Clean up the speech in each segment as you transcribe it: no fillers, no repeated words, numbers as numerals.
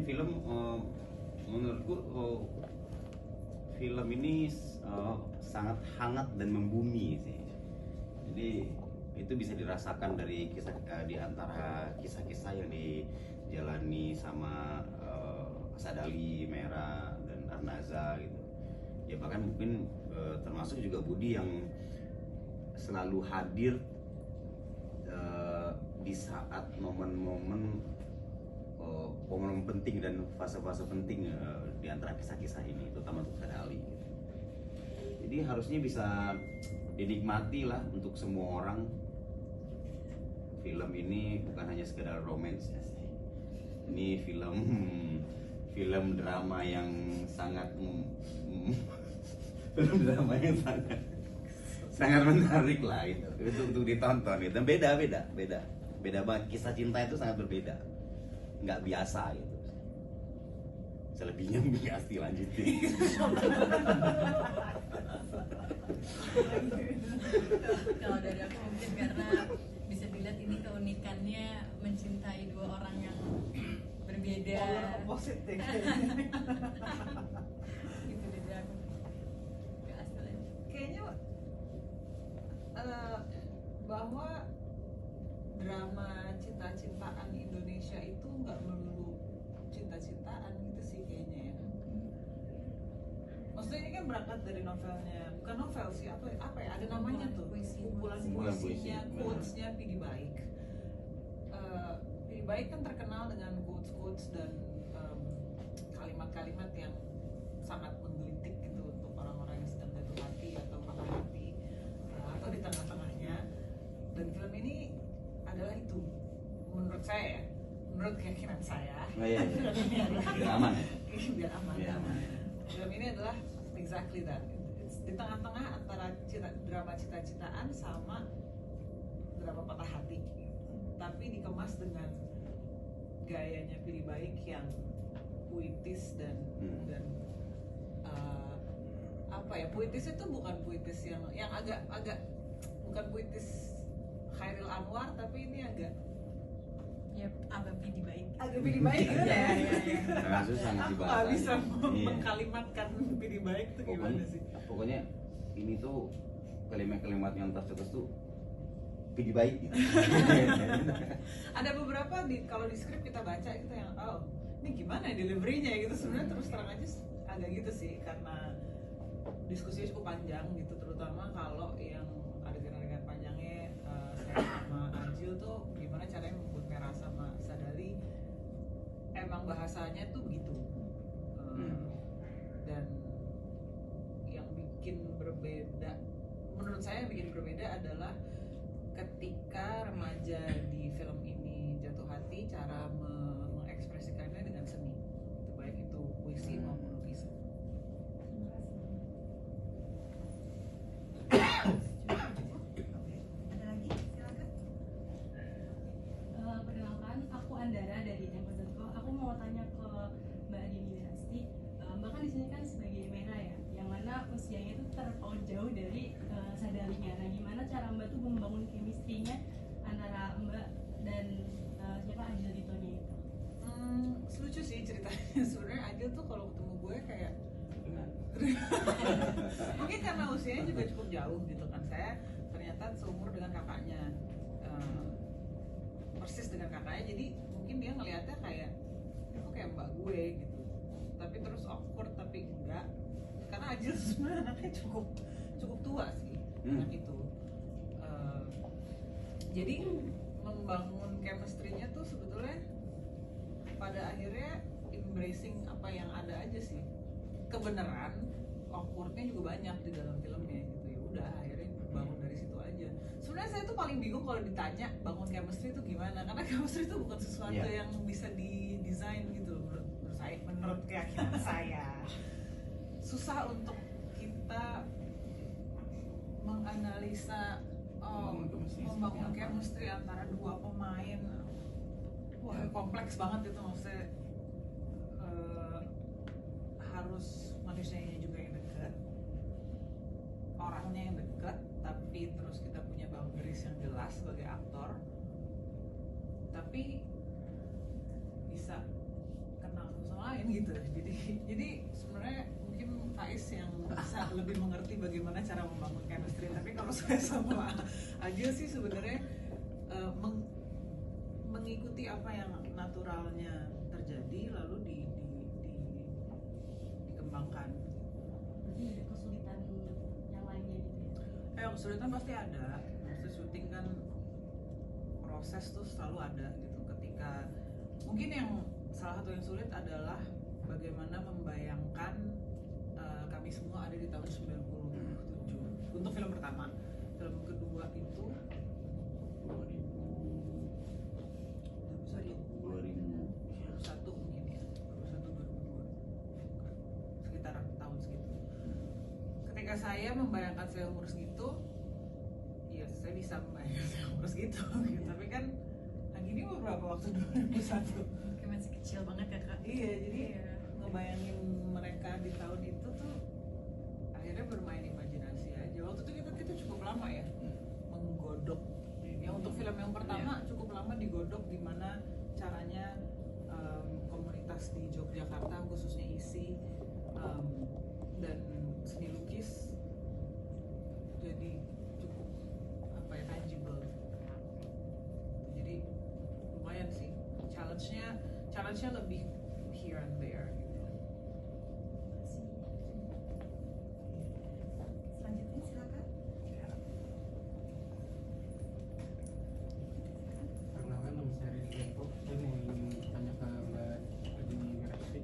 film menurutku film ini sangat hangat dan membumi sih. Jadi itu bisa dirasakan dari kisah di antara kisah-kisah yang dijalani sama Sadali, Mera dan Arnaza gitu. Ya bahkan mungkin termasuk juga Budi yang selalu hadir di saat momen-momen penting dan fase-fase penting di antara kisah-kisah ini, terutama untuk Sadali gitu. Jadi harusnya bisa dinikmati lah untuk semua orang. Film ini bukan hanya sekedar romance ya. Ini film drama yang sangat film drama yang sangat menarik lah itu untuk ditonton gitu. Dan beda banget. Kisah cinta itu sangat berbeda, nggak biasa gitu. Selebihnya pasti lanjutin. Kalau dari aku mungkin karena bisa dilihat ini keunikannya mencintai dua orang yang berbeda. Polar opposite deh. Gitu dari aku. Gak asal aja. Kayaknya bahwa drama cinta-cintaan Indonesia itu nggak melulu cinta-cintaan gitu sih kayaknya ya. Maksudnya ini kan berangkat dari novelnya, bukan novel sih, apa ya, ada namanya tuh, kumpulan puisinya, quotes-nya Pidi Baik. Pidi Baik kan terkenal dengan quotes-quotes dan kalimat-kalimat yang sangat menggelitik gitu untuk orang-orang yang sedang jatuh hati atau patah hati atau di tengah-tengahnya. Dan film ini adalah itu, menurut saya ya, menurut keyakinan saya. Oh, iya. Biar aman ya? Biar aman. Biar aman. Film ini adalah exactly that. It's di tengah-tengah antara drama cita-citaan sama drama patah hati, tapi dikemas dengan gayanya Pidi Baik yang puitis dan apa ya, puitis itu bukan puitis yang agak bukan puitis Khairil Anwar, tapi ini agak agak Pidi Baik. Agak Pidi Baik gitu ya. Sangat susah ngasih Aku bahasa. nggak bisa Iya. mengkalimatkan Pidi Baik tuh gimana sih? Pokoknya ini tuh kalimat-kalimat yang tercetus tuh Pidi Baik gitu. Ada beberapa kalau di skrip kita baca gitu yang ini gimana ya deliverynya gitu, sebenarnya terus terang aja agak gitu sih, karena diskusinya cukup panjang gitu, terutama kalau yang adegan-adegan panjangnya saya sama Ajil tuh gimana caranya membuat Mera sama Sadali emang bahasanya tuh begitu. Dan yang bikin berbeda, menurut saya yang bikin berbeda adalah ketika remaja di film ini jatuh hati, cara mengekspresikannya dengan seni, baik itu puisi maupun lukisan. Ada lagi? Silakan. Perkenalkan, aku Andara dari Tempo.co. Aku mau tanya ke Mbak Dini Winasti. Mbak kan di sini kan sebagai Mera ya, yang mana usianya itu terpaut jauh dari Sadalinya. Nah, gimana cara Mbak tuh membangun chemistry-nya antara Mbak dan siapa Ajil Ditonya itu? Lucu sih ceritanya. Sebenarnya Ajil tuh kalau ketemu gue kayak mungkin karena usianya juga cukup jauh gitu kan. Saya ternyata seumur dengan kakaknya, persis dengan kakaknya, jadi mungkin dia ngelihatnya kayak itu kayak mbak gue gitu, tapi terus awkward tapi enggak, karena Ajil sebenarnya anaknya cukup tua sih anak itu. Jadi membangun chemistry-nya tuh sebetulnya pada akhirnya embracing apa yang ada aja sih. Kebenaran awkwardnya juga banyak di dalam filmnya gitu, ya udah akhirnya bangun dari situ aja. Sebenarnya saya tuh paling bingung kalau ditanya bangun chemistry itu gimana, karena chemistry itu bukan sesuatu yang bisa didesain gitu menurut keyakinan saya. Susah untuk kita menganalisa membangun chemistry antara dua pemain. Wah, kompleks banget itu, maksudnya harus manusianya juga yang dekat, orangnya yang dekat, tapi terus kita punya boundaries yang jelas sebagai aktor, tapi bisa kenal ngapain gitu. Jadi sebenarnya mungkin Faiz yang bisa lebih mengerti bagaimana cara membangun chemistry. Tapi kalau saya sama Agil sih sebenarnya mengikuti apa yang naturalnya terjadi lalu dikembangkan. Berarti ada kesulitan yang lainnya gitu ya? Kesulitan pasti ada. Maksudnya syuting kan proses tuh selalu ada gitu. Ketika mungkin yang salah satu yang sulit adalah bagaimana membayangkan kami semua ada di tahun 97 untuk film pertama. Film kedua itu 2001 mungkin ya, 2001 2002 sekitar tahun segitu. Ketika saya membayangkan saya umur segitu, ya saya bisa membayangkan saya umur segitu gitu. Tapi kan ini beberapa waktu 2001 Kayak masih kecil banget ya kak. iya, jadi ngebayangin mereka di tahun itu tuh akhirnya bermain imajinasi aja. Waktu itu kita cukup lama ya menggodok ya, untuk film yang pertama cukup lama digodok gimana caranya komunitas di Yogyakarta khususnya ISI dan seni lukis jadi cukup tangible. Jadi lumayan sih challenge-nya lebih here and there gitu. Selanjutnya silakan. Perkenalkan, nama saya Rizky Depok. Saya mau tanya ke Mbak Adini Wirasti.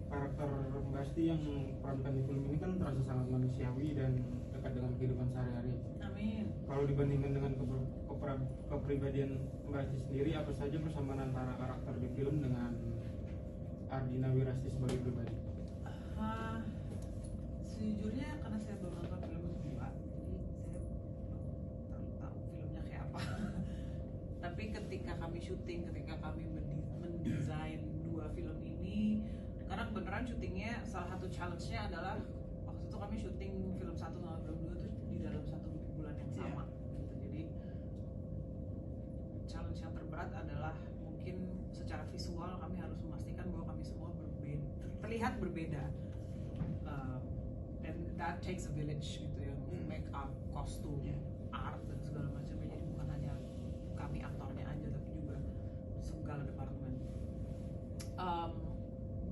Karakter Mbak Asti yang perankan di film ini kan terasa sangat manusiawi dan dekat dengan kehidupan sehari-hari. Amin. Kalau dibandingkan dengan kepribadian Mbak Asti sendiri, apa saja persamaan antara karakter di film dengan Ardina Wirasti sebagai pribadi? Sejujurnya karena saya baru nonton film kedua, jadi saya belum tahu filmnya kayak apa. Tapi ketika kami syuting, ketika kami mendesain dua film ini, karena beneran syutingnya salah satu challenge-nya adalah waktu itu kami syuting film 1 sama film 2 tuh di dalam satu bulan yang sama gitu. Jadi challenge yang terberat adalah mungkin secara visual kami harus memastikan bahwa kami semua terlihat berbeda. And that takes a village gitu ya, make up, kostum, art dan segala macam. Jadi bukan hanya kami aktornya aja tapi juga segala departemen.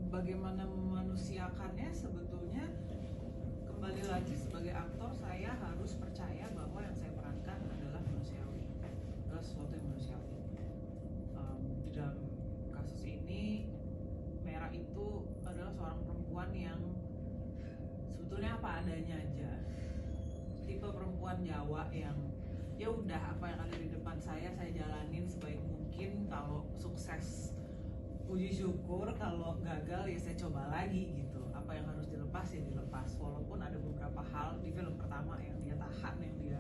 Bagaimana memanusiakannya sebetulnya kembali lagi sebagai aktor saya harus percaya bahwa yang saya perankan adalah manusiawi, adalah sesuatu yang manusiawi. Di dalam kasus ini Merah itu adalah seorang perempuan yang sebetulnya apa adanya aja, tipe perempuan Jawa yang ya udah apa yang ada di depan saya jalanin sebaik mungkin. Kalau sukses puji syukur, kalau gagal ya saya coba lagi gitu. Apa yang harus dilepas ya dilepas, walaupun ada beberapa hal di film pertama yang dia tahan, yang dia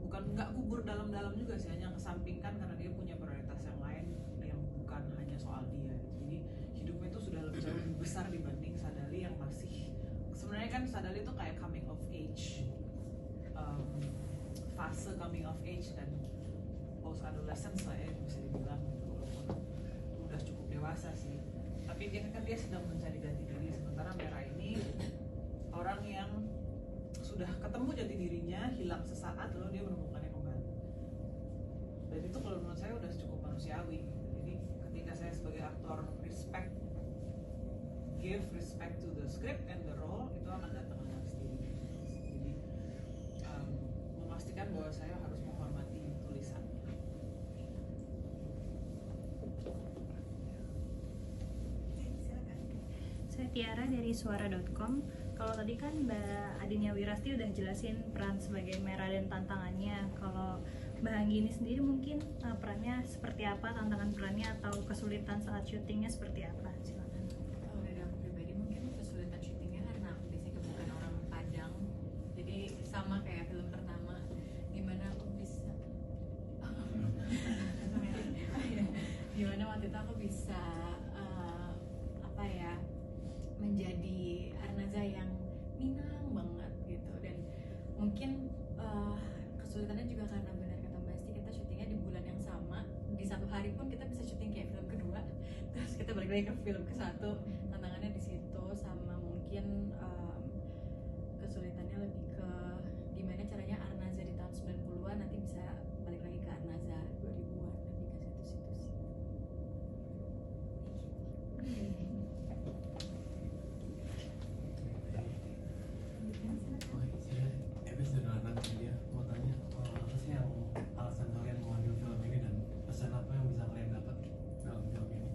bukan nggak kubur dalam-dalam juga sih, hanya kesampingkan karena dia punya prioritas yang lain yang bukan hanya soal dia. Jadi hidupnya itu sudah lebih jauh lebih besar dibanding Sadali yang masih, sebenarnya kan Sadali itu kayak coming of age, fase coming of age dan post adolescence lah ya bisa dibilang gitu, walaupun udah cukup dewasa sih. Tapi dia sedang mencari jati diri, sementara Merah ini orang yang sudah ketemu jati dirinya, hilang sesaat lalu dia menemukannya kembali. Dan itu kalau menurut saya udah cukup manusiawi. Jadi ketika saya sebagai aktor give respect to the script and the role, itu akan datang dengan sendiri. Jadi memastikan bahwa saya harus menghormati tulisan. Saya Tiara dari suara.com. Kalau tadi kan Mbak Adinia Wirasti udah jelasin peran sebagai Merah dan tantangannya. Kalau Mbak Anggi ini sendiri mungkin perannya seperti apa, tantangan perannya atau kesulitan saat syutingnya seperti apa? Silakan. Kalau dari aku pribadi mungkin kesulitan syutingnya karena aku biasanya bukan orang Padang. Jadi sama kayak film pertama, gimana aku bisa gimana waktu itu aku bisa menjadi Arnaza yang Minang banget gitu. Dan mungkin kesulitannya juga karena benar kata Mbak Asti, kita syutingnya di bulan yang sama, di satu hari pun kita bisa syuting kayak film kedua, terus kita balik lagi ke film ke satu, tantangannya di situ, sama mungkin kesulitannya lebih ke gimana caranya Arnaza di tahun 90-an nanti bisa balik lagi ke Arnaza 2000-an, lebih ke situ-situ sih. Episode anak dia mau tanya apa sih yang alasan kalian mau ambil film ini dan pesan apa yang bisa kalian dapat dalam film ini?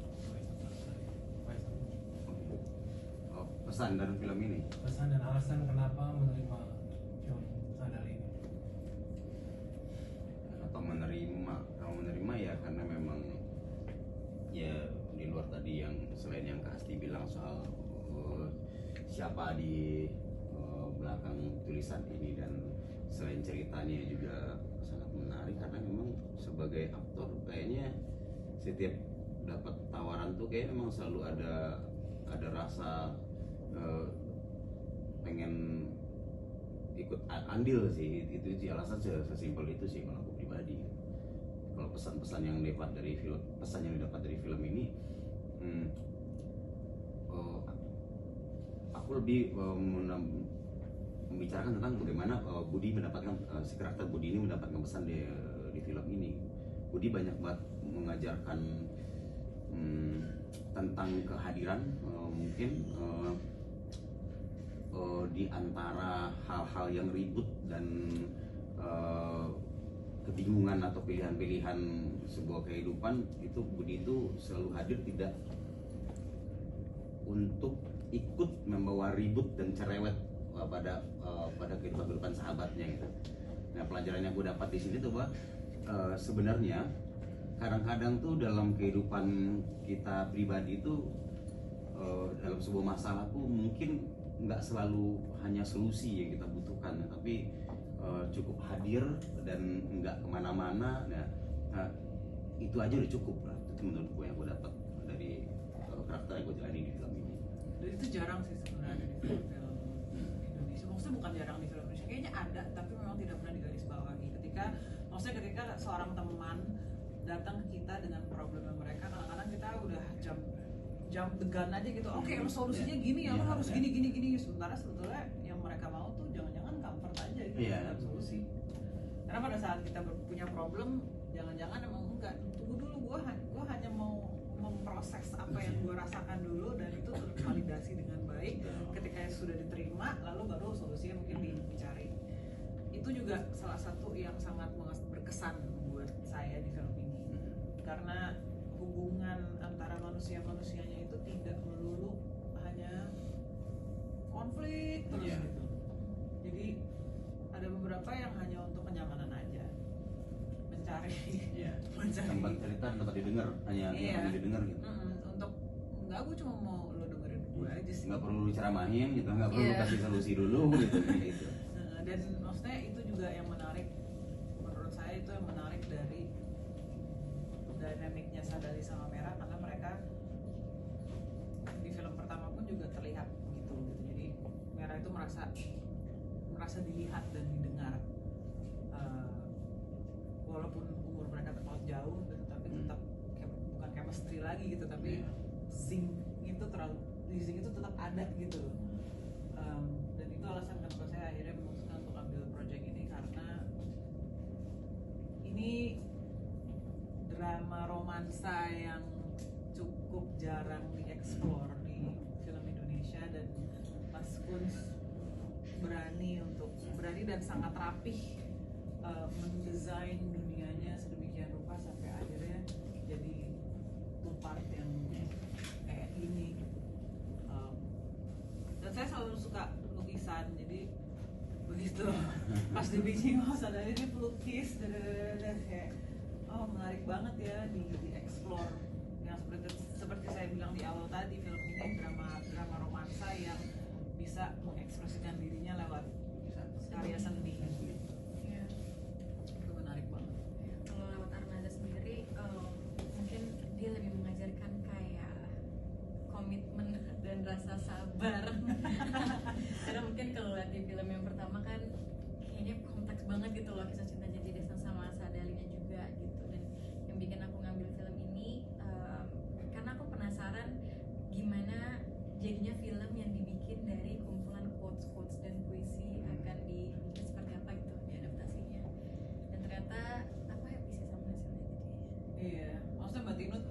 Oh, pesan dari film ini. Pesan dan alasan kenapa menerima film Sadali ini? Atau menerima ya karena memang ya di luar tadi yang selain yang Kak Asti bilang soal siapa di belakang tulisan ini, dan selain ceritanya juga sangat menarik karena memang sebagai aktor kayaknya setiap dapat tawaran tuh kayak memang selalu ada rasa pengen ikut andil sih. Itu sih alasan sesimpel itu sih kalau aku pribadi. Kalau pesan-pesan yang didapat dari film ini, aku lebih membicarakan tentang bagaimana Budi mendapatkan si karakter Budi ini mendapatkan pesan di film ini. Budi banyak banget mengajarkan tentang kehadiran, mungkin di antara hal-hal yang ribut dan kebingungan atau pilihan-pilihan sebuah kehidupan, itu Budi itu selalu hadir tidak untuk ikut membawa ribut dan cerewet pada kehidupan sahabatnya gitu. Nah, pelajaran yang gue dapat di sini tuh bahwa sebenarnya kadang-kadang tuh dalam kehidupan kita pribadi itu dalam sebuah masalah tuh mungkin nggak selalu hanya solusi yang kita butuhkan, tapi cukup hadir dan nggak kemana-mana. Nah, itu aja udah cukup lah. Itu menurut gue yang gue dapat dari karakter yang gue jalani di film ini. Dan itu jarang sih sebenarnya di film-film Indonesia. Maksudnya bukan jarang di film Indonesia, kayaknya ada tapi memang tidak pernah digarisbawahi. Ketika seorang teman datang ke kita dengan problemnya mereka, kadang-kadang kita udah jump the gun aja gitu. Oke, lo solusinya gini ya, lo harus gini. Sementara sebetulnya yang mereka mau tuh jangan-jangan comfort aja gitu, dalam solusi. Karena pada saat kita punya problem, jangan-jangan emang enggak, tunggu dulu, gua hanya mau memproses apa yang gue rasakan dulu, dan itu tervalidasi dengan baik. Ketika sudah diterima, lalu baru solusinya mungkin dicari. Itu juga salah satu yang sangat berkesan buat saya di film ini, karena hubungan antara manusianya itu tidak melulu hanya konflik terus gitu. Jadi ada beberapa yang hanya untuk kenyamanan aja, mencari tempat cerita, tempat didengar, hanya didengar gitu. Untuk enggak, gue cuma mau lo dengerin gue aja sih, nggak perlu ceramahin gitu, nggak perlu kasih solusi dulu gitu. Dan maksudnya itu juga yang menarik, menurut saya itu yang menarik dari dinamiknya Sadali sama Merah, karena mereka di film pertama pun juga terlihat gitu. Jadi Merah itu merasa dilihat dan didengar, walaupun umur mereka terpaut jauh gitu, tapi tetap bukan chemistry lagi gitu, tapi zinc itu tetap ada gitu. Dan itu alasan kenapa saya akhirnya memutuskan untuk ambil project ini, karena ini drama romansa yang cukup jarang dieksplor di film Indonesia, dan Mas Kunz berani dan sangat rapih mendesain dunianya sedemikian rupa sampai akhirnya jadi two part yang kayak gini. Dan saya selalu suka lukisan, jadi begitu pas di pitching, Sadali ini pelukis, dan kayak menarik banget ya di explore. Yang seperti saya bilang di awal tadi, film ini drama romansa yang bisa mengekspresikan dirinya lewat karya seni. Itu menarik banget. Kalau lewat Arnaza sendiri, mungkin dia lebih mengajarkan kayak komitmen dan rasa sabar. Karena mungkin kalau lihat di film yang pertama kan kayaknya kompleks banget gitu loh kisah cinta Jati Destan sama Sadalinya juga gitu. Dan yang bikin aku ngambil film ini karena aku penasaran quotes dan puisi akan dibikin seperti apa gitu diadaptasinya, dan ternyata apa ya bisa sama hasilnya jadi Iya, maksudnya Mbak Tinut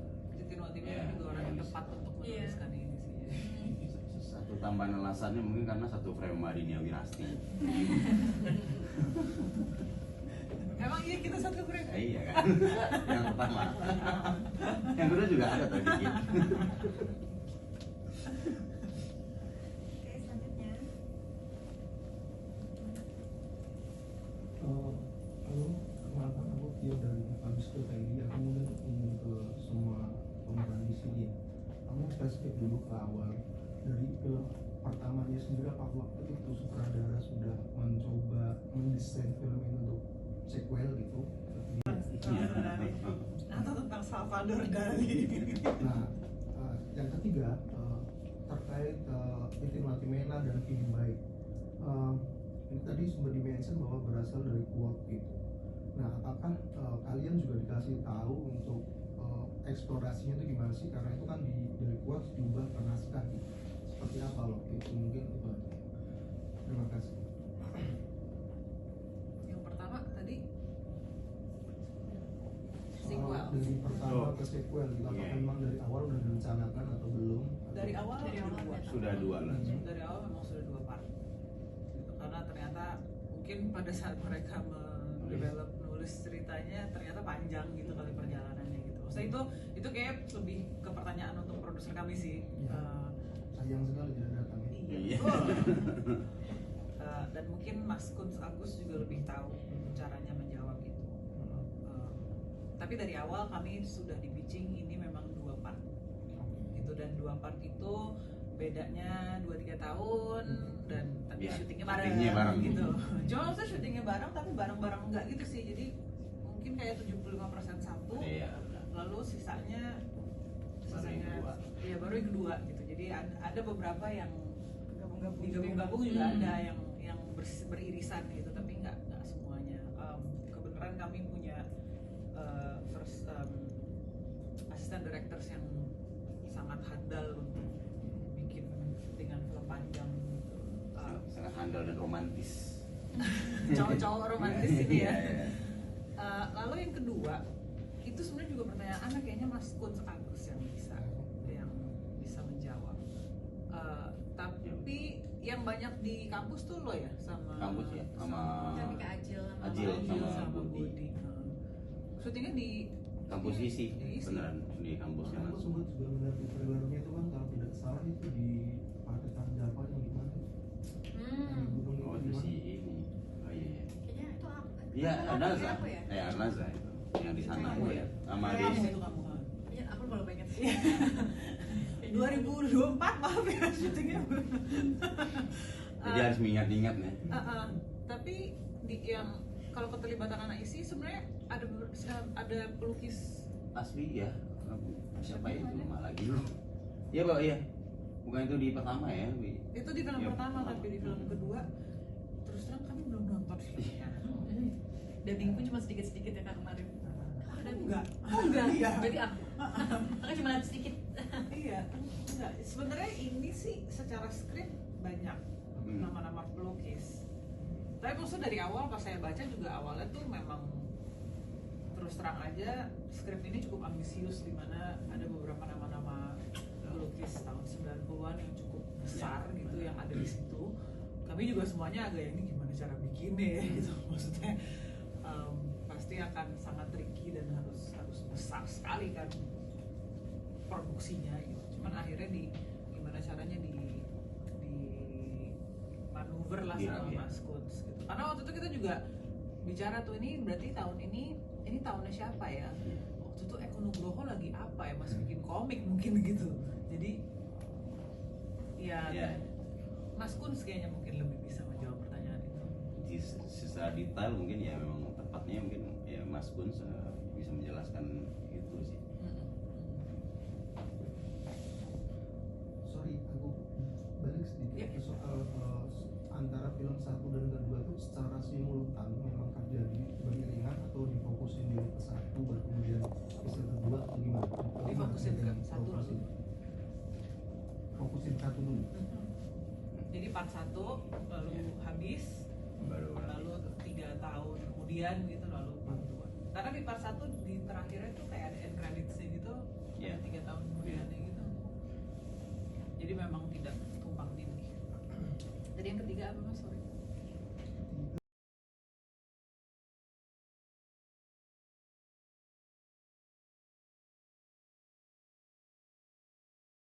Iya, juga orang yang iya. tepat untuk Iya. menuliskan ini sih. Satu tambahan alasannya mungkin karena satu frame Mbak Dinia Wirasti. Emang iya kita satu frame? Iya kan, yang pertama. Yang kedua juga ada tadi dikit. oke selanjutnya. Halo, kenalkan aku Tio dari habis ke TI. Aku mungkin ingin ke semua pemeran di sini ya. Kamu spesifik dulu ke awal dari film pertamanya sendiri, apa waktu itu sutradara sudah mencoba mendesain film ini untuk sequel gitu? Atau tentang Salvador Dali. Nah, yang ketiga terkait Titin Latimena dan Film Baik. Ini tadi sempat di-mention bahwa berasal dari quote gitu. Nah, apakah kalian juga dikasih tahu untuk eksplorasinya itu gimana sih? Karena itu kan dari quote diubah ke naskah gitu. Seperti apa waktu itu? Mungkin itu aja. Terima kasih. Yang pertama tadi Soal sequel. dari pertama ke sequel gitu. Apakah Iya. memang dari awal udah direncanakan atau belum? Dari awal Dari ada awal dua. ada. Sudah dua lah. Dari awal memang sudah dua part. Gitu. Karena ternyata mungkin pada saat mereka nulis ceritanya ternyata panjang gitu kali perjalanannya gitu. Maksudnya itu kayak lebih ke pertanyaan untuk produser kami sih. Iya. Sayang sekali tidak datang ya. Iya. betul. Dan mungkin Mas Kunz Agus juga lebih tahu caranya menjawab itu. Tapi dari awal kami sudah di-pitching ini memang dua part. Gitu, dan dua part itu bedanya 2-3 tahun dan tapi Ya, syutingnya syutingnya bareng. bareng gitu. Cuma maksudnya syutingnya bareng tapi bareng-bareng enggak gitu sih. Jadi mungkin kayak 75% satu, Iya. lalu sisanya Baru yang kedua. Iya, baru yang kedua gitu. Jadi ada beberapa yang digabung-gabung Hmm. juga ada yang beririsan gitu, tapi nggak semuanya. Kebenaran kami punya first assistant directors yang sangat handal untuk bikin dengan film panjang gitu. Sangat handal dan romantis. Cowok-cowok romantis ini ya. Iya. Lalu yang kedua itu sebenarnya juga pertanyaan kayaknya Mas Kunz Agus yang bisa menjawab. Tapi yang banyak di kampus tuh lo ya sama Kampus ya, sama Kami ke Ajil sama Ajil Budi. sama Budi. Syutingnya di Kampus isi, Di isi. beneran di kampusnya Aku langsung. sempat juga melihat di trailernya itu kan, kalau tidak salah itu di Padetan Java yang gimana? Di gunung Oh itu itu si gimana? ini. Oh iya. Iya. Kayaknya itu apa? Iya, Arnaza. Apa ya? Arnaza itu. Yang di sana Kamu ya? sama Kamu Desi. itu kamu kan? Iya, aku baru banget. 2024 maaf ya syutingnya. Jadi harus mengingat-ingat nih. Tapi yang kalau keterlibatan anak isi sebenarnya ada pelukis. Asli ya. Siapa ya? Itu nama lagi lu. Iya, Pak, iya. Bukan itu di pertama ya, Wi? Itu di film Iya, pertama, pertama. tapi di film kedua terus terang kami belum nonton filmnya. Dubbing pun cuma sedikit-sedikit ya Kak kemarin. Enggak. Oh enggak. Iya. Jadi aku cuma lihat sedikit. Iya, enggak. Sebenarnya ini sih secara skrip banyak nama-nama pelukis. Tapi maksudnya dari awal pas saya baca juga awalnya tuh memang terus terang aja skrip ini cukup ambisius, di mana ada beberapa nama-nama pelukis tahun 90-an yang cukup besar gitu yang ada di situ. Kami juga semuanya agak ini gimana cara bikinnya ya gitu. Maksudnya pasti akan sangat tricky dan harus besar sekali kan produksinya gitu. Cuman akhirnya gimana caranya di manuver lah sama Iya. Mas Kunz gitu. Karena waktu itu kita juga bicara tuh ini berarti tahun ini tahunnya siapa ya? Waktu itu Eko Nugroho lagi apa ya? Masih bikin komik mungkin gitu. Jadi ya Iya. Mas Kunz kayaknya mungkin lebih bisa menjawab pertanyaan itu. Di secara detail mungkin ya memang tepatnya mungkin ya Mas Kunz bisa menjelaskan itu sih. Sorry, aku balik sedikit Ya. ke soal antara film satu dan kedua itu secara simultan memang terjadi beriringan atau difokusin dulu ke satu baru kemudian ke kedua atau gimana? Difokusin ke Dengan satu proporsi? dulu. Fokusin satu dulu. Jadi part 1 lalu habis, baru lalu 3 tahun kemudian gitu lalu part 2. Karena di part 1 di terakhirnya tuh kayak ada end credits-nya gitu, Iya. 3 tahun kemudiannya gitu. Jadi memang tidak tumpang tindih. Jadi yang ketiga apa mas? Sorry.